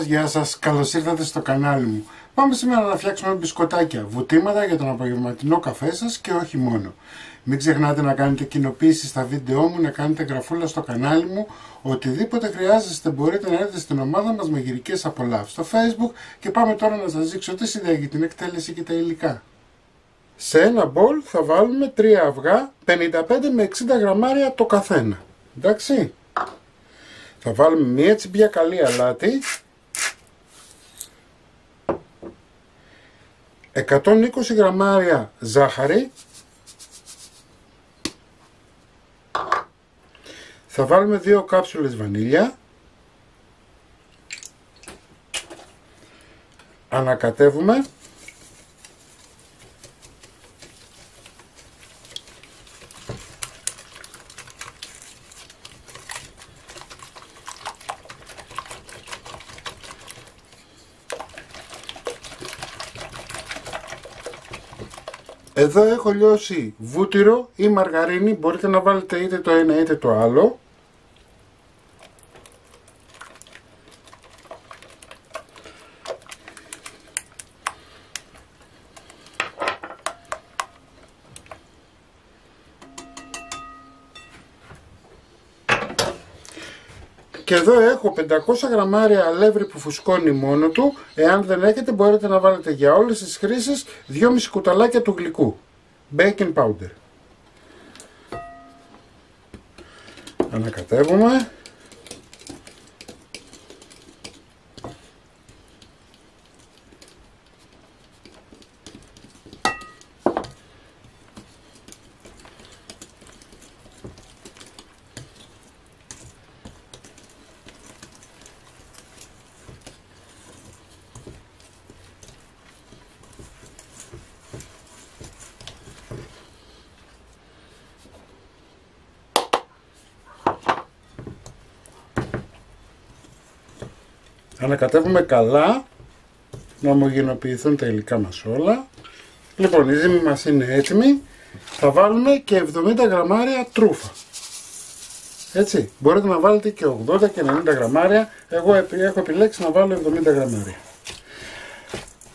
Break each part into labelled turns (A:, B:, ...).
A: Γεια σας, καλώς ήρθατε στο κανάλι μου. Πάμε σήμερα να φτιάξουμε μπισκοτάκια, βουτήματα για τον απογευματινό καφέ σας και όχι μόνο. Μην ξεχνάτε να κάνετε κοινοποίηση στα βίντεό μου, να κάνετε γραφούλα στο κανάλι μου. Οτιδήποτε χρειάζεστε μπορείτε να έρθετε στην ομάδα μας με γυρικές απολαύσεις στο Facebook και πάμε τώρα να σας δείξω τι συνταγή, την εκτέλεση και τα υλικά. Σε ένα μπολ θα βάλουμε 3 αυγά, 55 με 60 γραμμάρια το καθένα. Εντάξει. Θα βάλουμε μία τσιμπιά καλή αλάτι, 120 γραμμάρια ζάχαρη, θα βάλουμε 2 κάψουλες βανίλια, ανακατεύουμε, εδώ έχω λιώσει βούτυρο ή μαργαρίνη, μπορείτε να βάλετε είτε το ένα είτε το άλλο. Και εδώ έχω 500 γραμμάρια αλεύρι που φουσκώνει μόνο του. Εάν δεν έχετε μπορείτε να βάλετε για όλες τις χρήσεις 2,5 κουταλάκια του γλυκού baking powder. Ανακατεύουμε. Ανακατεύουμε καλά να ομογενοποιηθούν τα υλικά μας όλα. Λοιπόν, η ζύμη μας είναι έτοιμη. Θα βάλουμε και 70 γραμμάρια τρούφα. Έτσι, μπορείτε να βάλετε και 80 και 90 γραμμάρια. Εγώ έχω επιλέξει να βάλω 70 γραμμάρια.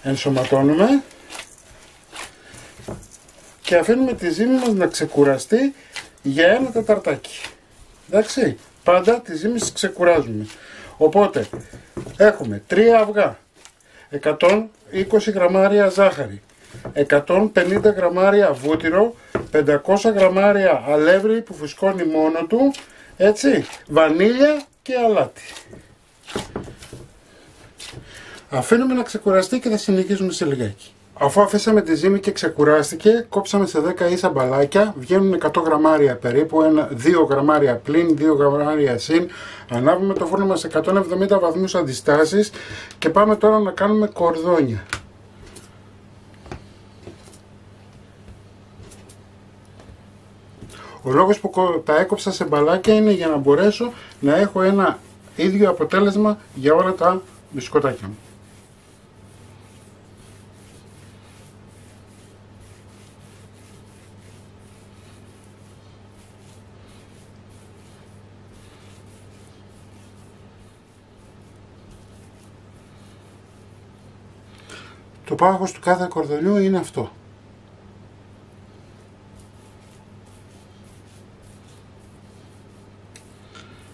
A: Ενσωματώνουμε και αφήνουμε τη ζύμη μας να ξεκουραστεί για ένα τεταρτάκι. Εντάξει, πάντα τη ζύμη ξεκουράζουμε. Οπότε έχουμε 3 αυγά, 120 γραμμάρια ζάχαρη, 150 γραμμάρια βούτυρο, 500 γραμμάρια αλεύρι που φουσκώνει μόνο του, έτσι, βανίλια και αλάτι. Αφήνουμε να ξεκουραστεί και θα συνεχίσουμε σε λιγάκι. Αφού αφήσαμε τη ζύμη και ξεκουράστηκε, κόψαμε σε 10 ίσα μπαλάκια, βγαίνουν 100 γραμμάρια περίπου, 2 γραμμάρια πλην, 2 γραμμάρια συν. Ανάβουμε το φούρνο μας σε 170 βαθμούς αντιστάσεις και πάμε τώρα να κάνουμε κορδόνια. Ο λόγος που τα έκοψα σε μπαλάκια είναι για να μπορέσω να έχω ένα ίδιο αποτέλεσμα για όλα τα μπισκοτάκια μου. Το πάγος του κάθε κορδονιού είναι αυτό.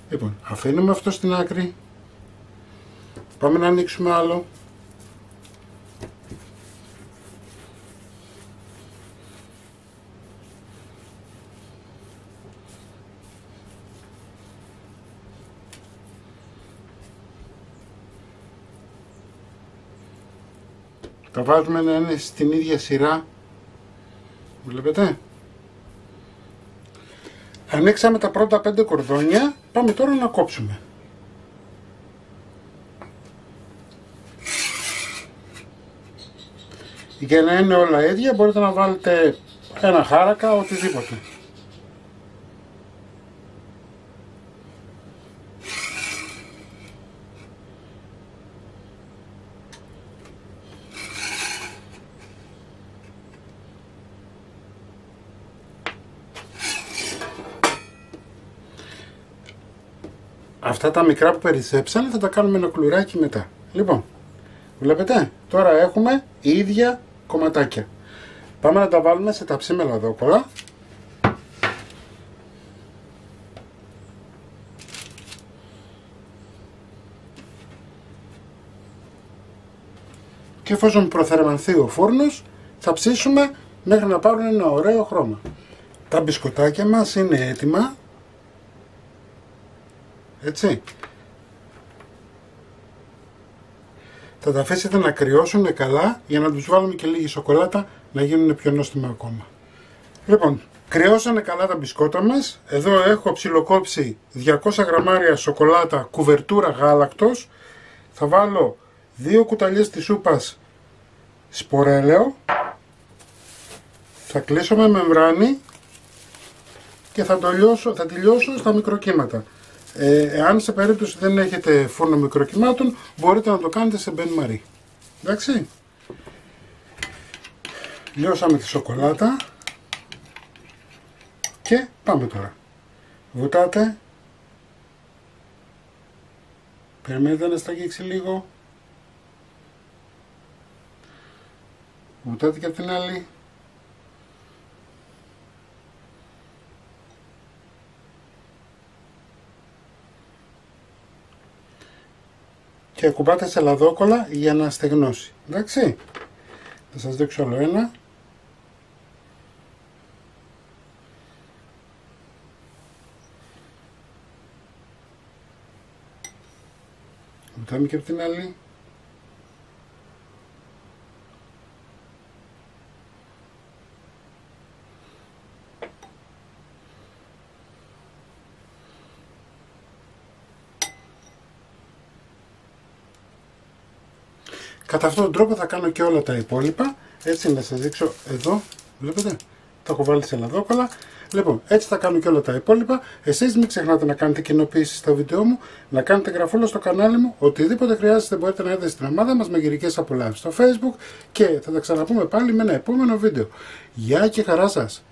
A: Λοιπόν, αφήνουμε αυτό στην άκρη. Πάμε να ανοίξουμε άλλο. Τα βάζουμε να είναι στην ίδια σειρά Βλέπετε. Ανοίξαμε τα πρώτα 5 κορδόνια, πάμε τώρα να κόψουμε. Για να είναι όλα ίδια μπορείτε να βάλετε ένα χάρακα, οτιδήποτε. Αυτά τα μικρά που περισσέψανε θα τα κάνουμε ένα κλουράκι μετά. Λοιπόν, βλέπετε, τώρα έχουμε ίδια κομματάκια. Πάμε να τα βάλουμε σε ταψί με λαδόκολλα. Και εφόσον προθερμανθεί ο φούρνος, θα ψήσουμε μέχρι να πάρουν ένα ωραίο χρώμα. Τα μπισκοτάκια μας είναι έτοιμα. Έτσι. Θα τα αφήσετε να κρυώσουν καλά για να τους βάλουμε και λίγη σοκολάτα να γίνουν πιο νόστιμα ακόμα. Λοιπόν, κρυώσανε καλά τα μπισκότα μας. Εδώ έχω ψιλοκόψει 200 γραμμάρια σοκολάτα κουβερτούρα γάλακτος. Θα βάλω 2 κουταλιές της σούπας σπορέλαιο. Θα κλείσω με μεμβράνη και θα τη λιώσω στα μικροκύματα. Εάν σε περίπτωση δεν έχετε φούρνο μικροκυμάτων, μπορείτε να το κάνετε σε μπεν μαρί. Εντάξει. Λιώσαμε τη σοκολάτα και πάμε τώρα. Βουτάτε. Περιμένετε να σταγίξει λίγο. Βουτάτε και από την άλλη. Και ακουμπάτε σε λαδόκολλα για να στεγνώσει. Εντάξει. Θα σας δείξω άλλο ένα. Βουτάμε και από την άλλη. Κατά αυτόν τον τρόπο θα κάνω και όλα τα υπόλοιπα. Έτσι να σας δείξω εδώ. Βλέπετε. Τα έχω βάλει σε λαδόκολλα. Λοιπόν, έτσι θα κάνω και όλα τα υπόλοιπα. Εσείς μην ξεχνάτε να κάνετε κοινοποίησεις στα βίντεο μου, να κάνετε εγγραφούλα στο κανάλι μου. Οτιδήποτε χρειάζεται μπορείτε να έρθετε στην ομάδα μας με γυρικές απολαύσεις στο Facebook και θα τα ξαναπούμε πάλι με ένα επόμενο βίντεο. Γεια και χαρά σας!